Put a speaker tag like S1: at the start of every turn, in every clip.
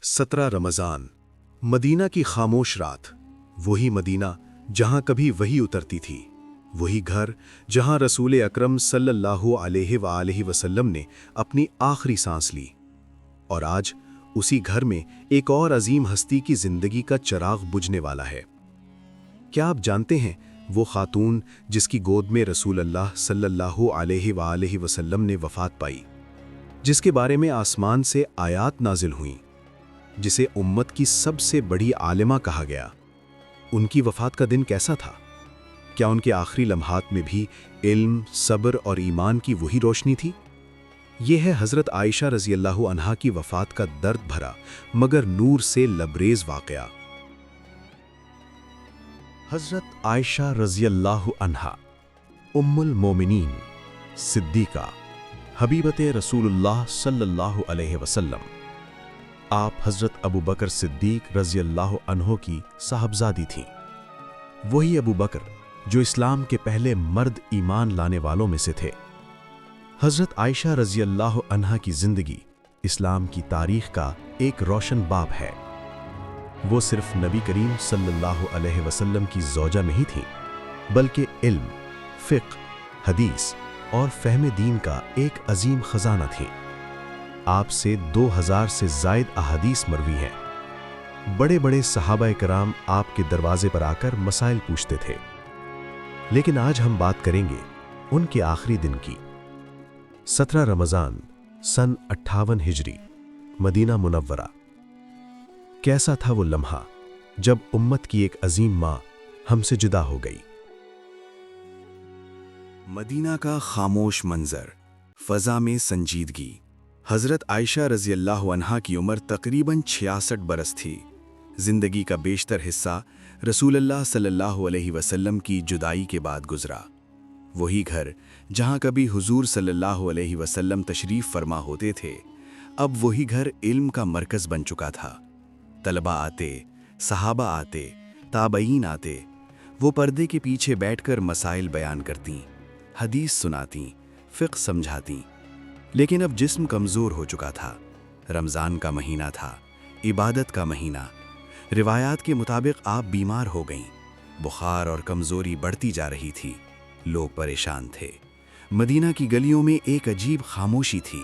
S1: 17 Ramzan. Medina की खामोश रात। वही मदीना जहां कभी वही उतरती थी, वही घर जहां रसूल अकरम सल्लल्लाहु अलैहि वसल्लम ने अपनी आखिरी सांस ली। और आज उसी घर में एक और अजीम हस्ती की जिंदगी का चिराग बुझने वाला है। क्या आप जानते हैं वो खातून जिसकी गोद में रसूल अल्लाह सल्लल्लाहु अलैहि वसल्लम ने वफात पाई, जिसके बारे में आसमान से आयात नाजिल हुईं, जिसे उम्मत की सबसे बड़ी आलिमा कहा गया? उनकी वफात का दिन कैसा था? क्या उनके आखिरी लम्हात में भी इल्म, सब्र और ईमान की वही रोशनी थी? यह है हज़रत आयशा रज़ियल्लाहु अन्हा की वफात का दर्द भरा मगर नूर से लबरेज वाक़या। हज़रत आयशा रज़ियल्लाहु अन्हा उम्मुल मोमिनीन, सिद्दीक़ा, हबीबते रसूलुल्लाह सल्लल्लाहु अलैहि वसल्लम। आप हज़रत अबू बकर सिद्दीक़ रज़ियल्लाहु अन्हो की साहबजादी थीं। वही अबू बकर जो इस्लाम के पहले मर्द ईमान लाने वालों में से थे। हज़रत आयशा रज़ियल्लाहु अन्हा की ज़िंदगी इस्लाम की तारीख़ का एक रोशन बाब है। वो सिर्फ नबी करीम सल्लल्लाहु अलैहि वसल्लम की ज़ौजा नहीं थीं, बल्कि इल्म, फ़िक़्ह, हदीस और फ़हम दीन का एक अजीम ख़ज़ाना थीं। आपसे 2000 से ज़ायद अहादीस मरवी हैं। बड़े बड़े सहाबाए कराम आपके दरवाजे पर आकर मसाइल पूछते थे। लेकिन आज हम बात करेंगे उनके आखिरी दिन की। 17 रमज़ान सन 58 हिजरी, मदीना मुनव्वरा। कैसा था वो लम्हा जब उम्मत की एक अजीम माँ हमसे जुदा हो गई। मदीना का खामोश मंजर, फ़ज़ा में संजीदगी। हज़रत आयशा रज़ियल्लाहु अन्हा की उम्र तकरीबन 66 बरस थी। ज़िंदगी का बेशतर हिस्सा रसूलुल्लाह सल्लल्लाहु अलैहि वसल्लम की जुदाई के बाद गुज़रा। वही घर जहाँ कभी हुज़ूर सल्लल्लाहु अलैहि वसल्लम तशरीफ़ फरमा होते थे, अब वही घर इल्म का मरकज़ बन चुका था। तलबा आते, सहाबा आते, ताबईन आते। वो पर्दे के पीछे बैठकर मसाइल बयान करतीं, हदीस सुनातीं, फ़िक़्ह समझातीं। लेकिन अब जिस्म कमज़ोर हो चुका था। रमज़ान का महीना था, इबादत का महीना। रिवायात के मुताबिक आप बीमार हो गईं। बुखार और कमज़ोरी बढ़ती जा रही थी। लोग परेशान थे। मदीना की गलियों में एक अजीब खामोशी थी।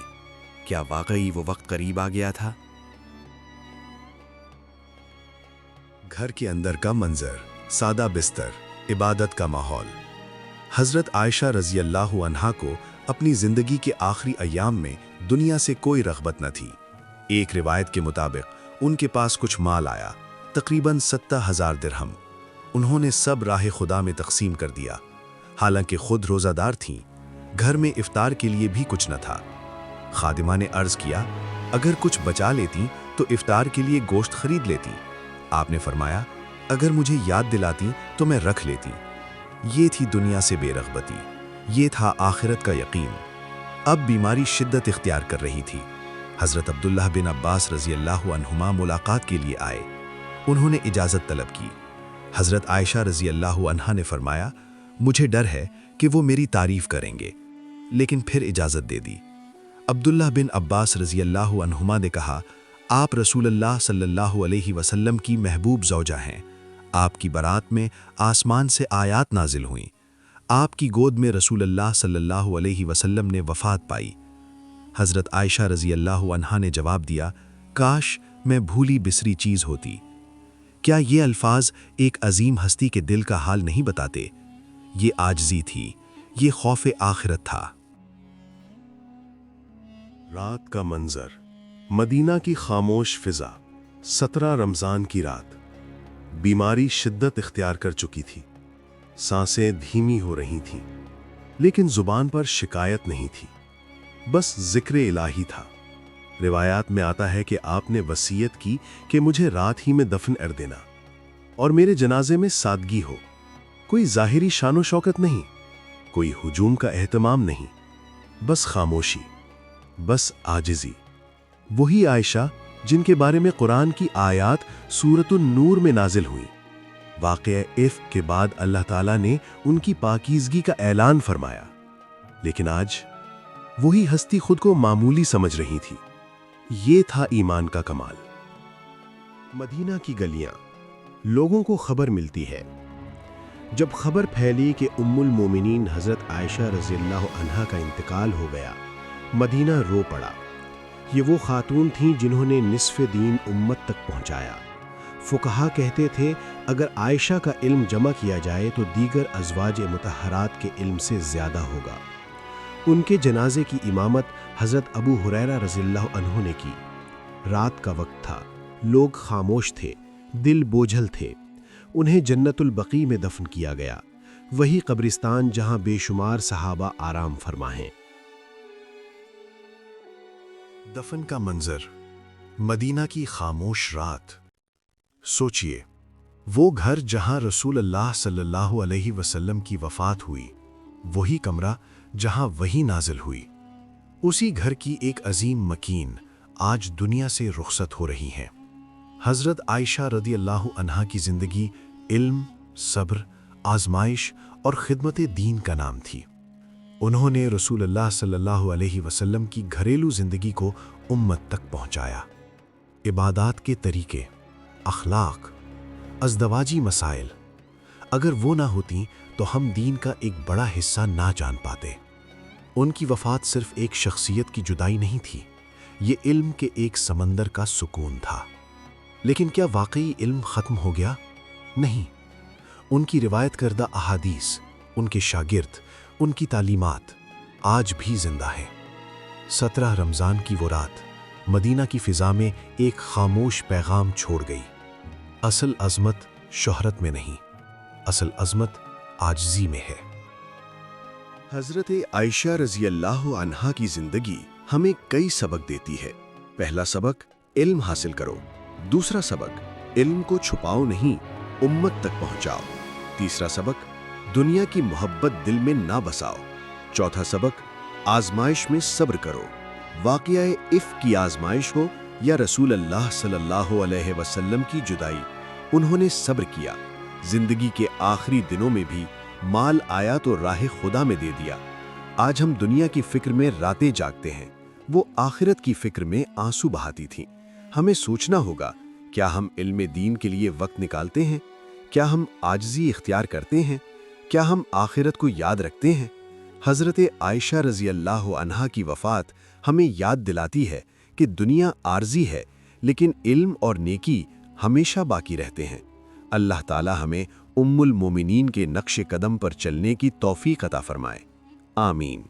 S1: क्या वाकई वो वक्त करीब आ गया था? घर के अंदर का मंजर, सादा बिस्तर, इबादत का माहौल। हज़रत आयशा रज़ियल्लाहु अन्हा को अपनी ज़िंदगी के आखिरी अय्याम में दुनिया से कोई रग़बत न थी। एक रिवायत के मुताबिक उनके पास कुछ माल आया, तकरीबन 70,000 दिरहम। उन्होंने सब राह खुदा में तक़सीम कर दिया। हालांकि खुद रोज़ादार थीं, घर में इफ्तार के लिए भी कुछ न था। खादिमा ने अर्ज़ किया, अगर कुछ बचा लेती तो इफ्तार के लिए गोश्त खरीद लेती। आपने फरमाया, अगर मुझे याद दिलाती तो मैं रख लेती। ये थी दुनिया से बेरग़बती, ये था आखिरत का यकीन। अब बीमारी शिद्दत इख्तियार कर रही थी। हज़रत अब्दुल्लाह बिन अब्बास रज़ियल्लाहु अन्हुमा मुलाकात के लिए आए। उन्होंने इजाज़त तलब की। हज़रत आयशा रज़ियल्लाहु अन्हा ने फरमाया, मुझे डर है कि वो मेरी तारीफ़ करेंगे, लेकिन फिर इजाज़त दे दी। अब्दुल्लाह बिन अब्बास रज़ियल्लाहु अन्हुमा ने कहा, आप रसूलुल्लाह सल्लल्लाहु अलैहि वसल्लम की महबूब ज़ौजा हैं। आपकी बारात में आसमान से आयात नाजिल हुईं। आपकी गोद में रसूलुल्लाह सल्लल्लाहु अलैहि वसल्लम ने वफ़ात पाई। हज़रत आयशा रज़ियल्लाहु अन्हा ने जवाब दिया, काश मैं भूली बिसरी चीज़ होती। क्या ये अल्फाज एक अजीम हस्ती के दिल का हाल नहीं बताते? ये आजिज़ी थी, ये खौफ़े आखिरत था। रात का मंजर, मदीना की खामोश फ़िज़ा। 17 रमज़ान की रात। बीमारी शिद्दत इख्तियार कर चुकी थी। सांसें धीमी हो रही थीं, लेकिन जुबान पर शिकायत नहीं थी, बस ज़िक्र इलाही था। रिवायात में आता है कि आपने वसीयत की कि मुझे रात ही में दफन कर देना और मेरे जनाजे में सादगी हो। कोई ज़ाहिरी शानो शौकत नहीं, कोई हुजूम का एहतमाम नहीं, बस खामोशी, बस आजिज़ी। वही आयशा जिनके बारे में कुरान की आयात सूरतुन नूर में नाजिल हुई। वाक़या इफ़्क के बाद अल्लाह ताला ने उनकी पाकीज़गी का ऐलान फरमाया। लेकिन आज वही हस्ती खुद को मामूली समझ रही थी। ये था ईमान का कमाल।
S2: مدینہ کی گلیاں، لوگوں کو خبر ملتی ہے۔ جب خبر پھیلی کہ ام المومنین حضرت عائشہ رضی اللہ عنہا کا انتقال ہو گیا، مدینہ رو پڑا۔ یہ وہ خاتون تھیں جنہوں نے نصف دین امت تک پہنچایا۔ فقہا کہتے تھے اگر عائشہ کا علم جمع کیا جائے تو دیگر ازواج مطہرات کے علم سے زیادہ ہوگا۔ ان کے جنازے کی امامت حضرت ابو ہریرہ رضی اللہ عنہ نے کی۔ رات کا وقت تھا، لوگ خاموش تھے، دل بوجھل تھے۔ انہیں جنت البقیع میں دفن کیا گیا، وہی قبرستان جہاں بے شمار صحابہ آرام فرما ہیں۔
S1: دفن کا منظر، مدینہ کی خاموش رات۔ سوچئے، وہ گھر جہاں رسول اللہ صلی اللہ علیہ وسلم کی وفات ہوئی، وہی کمرہ جہاں وحی نازل ہوئی، اسی گھر کی ایک عظیم مکین آج دنیا سے رخصت ہو رہی ہیں۔ حضرت عائشہ رضی اللہ عنہا کی زندگی علم، صبر، آزمائش اور خدمت دین کا نام تھی۔ انہوں نے رسول اللہ صلی اللہ علیہ وسلم کی گھریلو زندگی کو امت تک پہنچایا۔ عبادات کے طریقے، اخلاق، ازدواجی مسائل، اگر وہ نہ ہوتیں تو ہم دین کا ایک بڑا حصہ نہ جان پاتے۔ ان کی وفات صرف ایک شخصیت کی جدائی نہیں تھی، یہ علم کے ایک سمندر کا سکون تھا۔ لیکن کیا واقعی علم ختم ہو گیا؟ نہیں، ان کی روایت کردہ احادیث، ان کے شاگرد، ان کی تعلیمات آج بھی زندہ ہیں۔ 17 رمضان کی وہ رات مدینہ کی فضا میں ایک خاموش پیغام چھوڑ گئی۔ اصل عظمت شہرت میں نہیں، اصل عظمت عاجزی میں ہے۔
S2: حضرت عائشہ رضی اللہ عنہا کی زندگی ہمیں کئی سبق دیتی ہے۔ پہلا سبق، علم حاصل کرو۔ دوسرا سبق، علم کو چھپاؤ نہیں، امت تک پہنچاؤ۔ تیسرا سبق، دنیا کی محبت دل میں نہ بساؤ۔ چوتھا سبق، آزمائش میں صبر کرو۔ واقعہ عفق کی آزمائش ہو یا رسول اللہ صلی اللہ علیہ وسلم کی جدائی، انہوں نے صبر کیا۔ زندگی کے آخری دنوں میں بھی مال آیا تو راہ خدا میں دے دیا۔ آج ہم دنیا کی فکر میں راتیں جاگتے ہیں، وہ آخرت کی فکر میں آنسو بہاتی تھیں۔ ہمیں سوچنا ہوگا، کیا ہم علم دین کے لیے وقت نکالتے ہیں؟ کیا ہم عاجزی اختیار کرتے ہیں؟ کیا ہم آخرت کو یاد رکھتے ہیں؟ حضرت عائشہ رضی اللہ عنہا کی وفات ہمیں یاد دلاتی ہے کہ دنیا عارضی ہے، لیکن علم اور نیکی ہمیشہ باقی رہتے ہیں۔ اللہ تعالی ہمیں ام المومنین کے نقش قدم پر چلنے کی توفیق عطا فرمائے۔ آمین۔